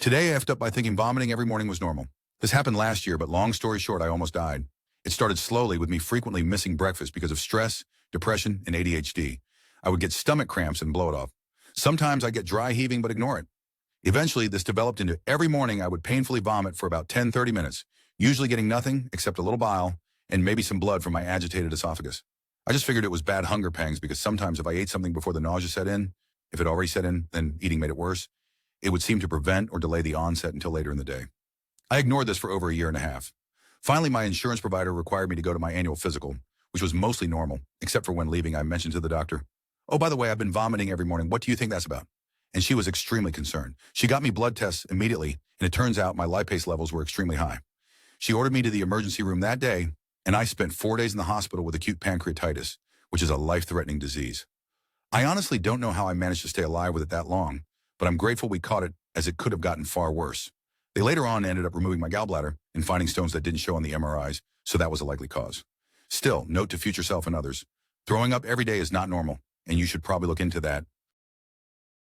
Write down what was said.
Today, I effed up by thinking vomiting every morning was normal. This happened last year, but long story short, I almost died. It started slowly with me frequently missing breakfast because of stress, depression, and ADHD. I would get stomach cramps and blow it off. Sometimes I'd get dry heaving but ignore it. Eventually, this developed into every morning I would painfully vomit for about 10-30 minutes, usually getting nothing except a little bile and maybe some blood from my agitated esophagus. I just figured it was bad hunger pangs because sometimes if I ate something before the nausea set in, if it already set in, then eating made it worse, it would seem to prevent or delay the onset until later in the day. I ignored this for over a year and a half. Finally, my insurance provider required me to go to my annual physical, which was mostly normal, except for when leaving, I mentioned to the doctor, "Oh, by the way, I've been vomiting every morning. What do you think that's about?" And she was extremely concerned. She got me blood tests immediately, and it turns out my lipase levels were extremely high. She ordered me to the emergency room that day, and I spent 4 days in the hospital with acute pancreatitis, which is a life-threatening disease. I honestly don't know how I managed to stay alive with it that long, but I'm grateful we caught it as it could have gotten far worse. They later on ended up removing my gallbladder and finding stones that didn't show on the MRIs, so that was a likely cause. Still, note to future self and others, throwing up every day is not normal, and you should probably look into that